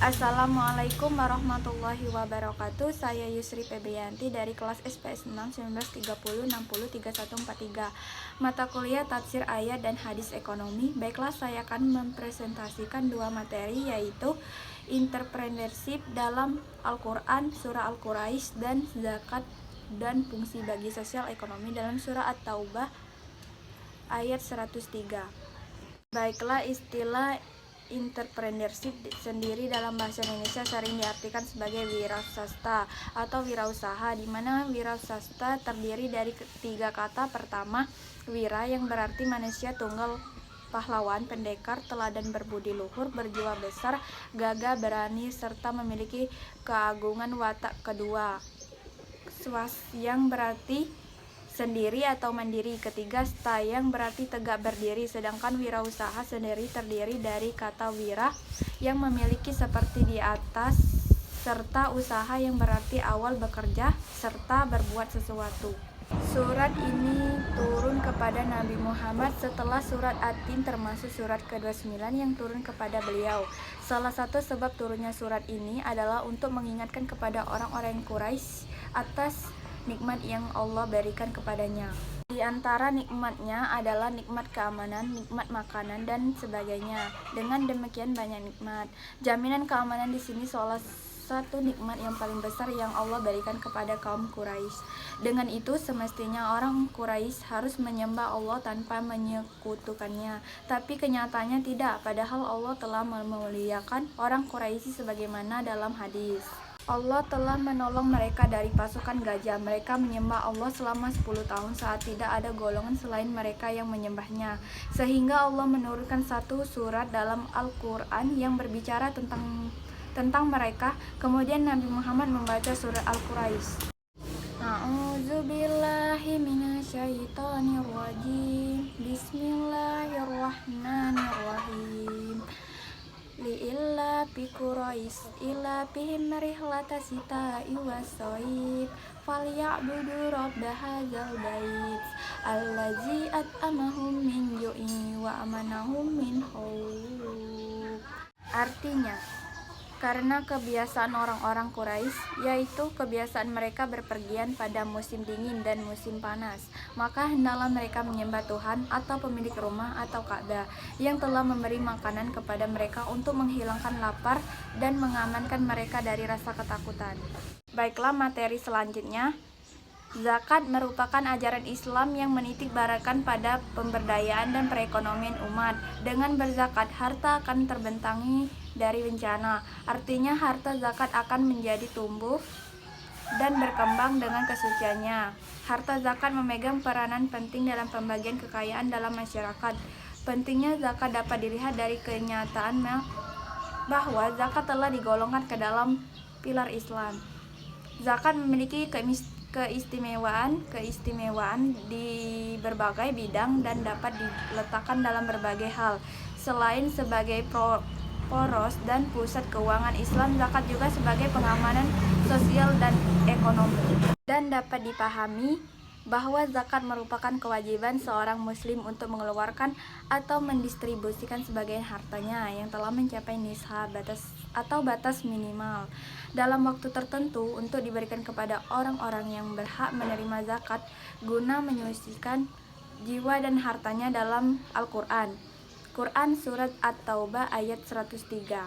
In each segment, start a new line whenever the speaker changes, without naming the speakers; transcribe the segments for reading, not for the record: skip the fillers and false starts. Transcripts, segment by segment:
Assalamualaikum warahmatullahi wabarakatuh. Saya Yusri Febrianti dari kelas SPS 6 1930 60 3143. Mata kuliah Tafsir Ayat dan Hadis Ekonomi. Baiklah, saya akan mempresentasikan dua materi, yaitu entrepreneurship dalam Al-Quran, surah Al-Quraisy, dan zakat dan fungsi bagi sosial ekonomi dalam surah At-Taubah ayat 103. Baiklah, istilah entrepreneurship sendiri dalam bahasa Indonesia sering diartikan sebagai wiraswasta atau wirausaha, di mana wiraswasta terdiri dari tiga kata. Pertama, wira, yang berarti manusia tunggal, pahlawan, pendekar, teladan, berbudi luhur, berjiwa besar, gagah, berani, serta memiliki keagungan watak. Kedua, swas, yang berarti sendiri atau mandiri. Ketiga, sta, yang berarti tegak berdiri. Sedangkan wirausaha sendiri terdiri dari kata wira, yang memiliki seperti di atas, serta usaha, yang berarti awal bekerja serta berbuat sesuatu. Surat ini turun kepada Nabi Muhammad setelah surat At-Tin, termasuk surat ke-29 yang turun kepada beliau. Salah satu sebab turunnya surat ini adalah untuk mengingatkan kepada orang-orang Quraisy atas nikmat yang Allah berikan kepadanya. Di antara nikmatnya adalah nikmat keamanan, nikmat makanan, dan sebagainya. Dengan demikian banyak nikmat. Jaminan keamanan di sini salah satu nikmat yang paling besar yang Allah berikan kepada kaum Quraisy. Dengan itu, semestinya orang Quraisy harus menyembah Allah tanpa menyekutukannya. Tapi kenyataannya tidak, padahal Allah telah memuliakan orang Quraisy sebagaimana dalam hadis. Allah telah menolong mereka dari pasukan gajah. Mereka menyembah Allah selama 10 tahun saat tidak ada golongan selain mereka yang menyembahnya. Sehingga Allah menurunkan satu surat dalam Al-Quran yang berbicara tentang mereka. Kemudian Nabi Muhammad membaca surat Al-Quraisy. A'udzubillahi minasyaitonirrajim. Bismillahirrahmanirrahim. Li'illa fi Quraisy illa bihim rihlata sita'i was-sayf falya'budu rabb hadzal bait allazi at'amahum min ju'in wa amanahum min khauf. Artinya, karena kebiasaan orang-orang Quraisy, yaitu kebiasaan mereka berpergian pada musim dingin dan musim panas, maka hendaklah mereka menyembah Tuhan atau pemilik rumah atau Ka'bah yang telah memberi makanan kepada mereka untuk menghilangkan lapar dan mengamankan mereka dari rasa ketakutan. Baiklah, materi selanjutnya. Zakat merupakan ajaran Islam yang menitik beratkan pada pemberdayaan dan perekonomian umat. Dengan berzakat, harta akan terbentangi dari bencana. Artinya, harta zakat akan menjadi tumbuh dan berkembang dengan kesuciannya. Harta zakat memegang peranan penting dalam pembagian kekayaan dalam masyarakat. Pentingnya zakat dapat dilihat dari kenyataan bahwa zakat telah digolongkan ke dalam pilar Islam. Zakat memiliki keistimewaan di berbagai bidang dan dapat diletakkan dalam berbagai hal. Selain sebagai poros dan pusat keuangan Islam, zakat juga sebagai pengamanan sosial dan ekonomi. Dan dapat dipahami bahwa zakat merupakan kewajiban seorang muslim untuk mengeluarkan atau mendistribusikan sebagian hartanya yang telah mencapai nishab, batas minimal, dalam waktu tertentu untuk diberikan kepada orang-orang yang berhak menerima zakat guna menyucikan jiwa dan hartanya dalam Al-Quran. Quran Surat At-Taubah ayat 103.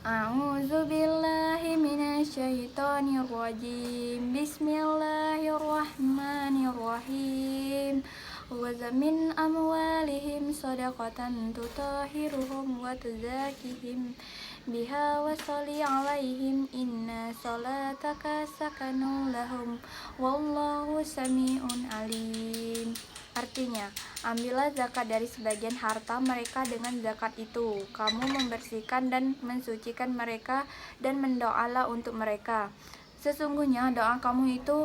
A'udzubillahi minasyaitonirrajim. Bismillahirrahmanirrahim. Wa min amwalihim shadaqatan tutahhiruhum wa tuzakihim biha wa sholli 'alaihim inna sholataka sakanun lahum wallahu sami'un alim. Artinya, ambillah zakat dari sebagian harta mereka. Dengan zakat itu, kamu membersihkan dan mensucikan mereka dan mendoalah untuk mereka. Sesungguhnya doa kamu itu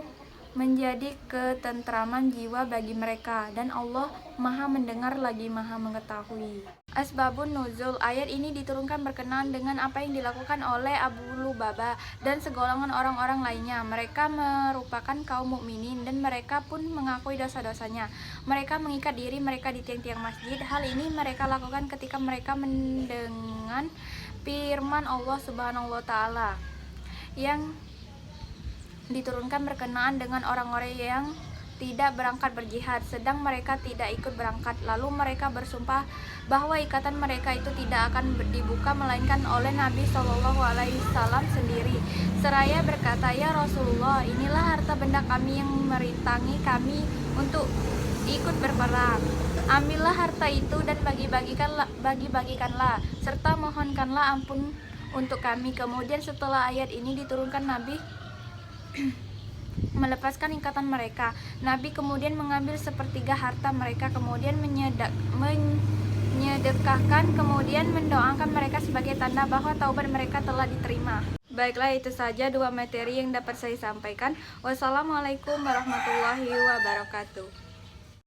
menjadi ketentraman jiwa bagi mereka, dan Allah Maha mendengar lagi Maha mengetahui. Asbabun Nuzul. Ayat ini diturunkan berkenaan dengan apa yang dilakukan oleh Abu Lubabah dan segolongan orang-orang lainnya. Mereka merupakan kaum mukminin dan mereka pun mengakui dosa-dosanya. Mereka mengikat diri mereka di tiang-tiang masjid. Hal ini mereka lakukan ketika mereka mendengar firman Allah Subhanahu wa taala yang diturunkan berkenaan dengan orang-orang yang tidak berangkat berjihad, sedang mereka tidak ikut berangkat. Lalu mereka bersumpah bahwa ikatan mereka itu tidak akan dibuka melainkan oleh Nabi Shallallahu Alaihi Wasallam sendiri. Seraya berkata, ya Rasulullah, inilah harta benda kami yang merintangi kami untuk ikut berperang. Ambillah harta itu dan bagi-bagikanlah, serta mohonkanlah ampun untuk kami. Kemudian setelah ayat ini diturunkan, Nabi melepaskan ikatan mereka. Nabi kemudian mengambil sepertiga harta mereka, kemudian menyedekahkan, kemudian mendoakan mereka sebagai tanda bahwa taubat mereka telah diterima. Baiklah, itu saja dua materi yang dapat saya sampaikan. Wassalamualaikum warahmatullahi wabarakatuh.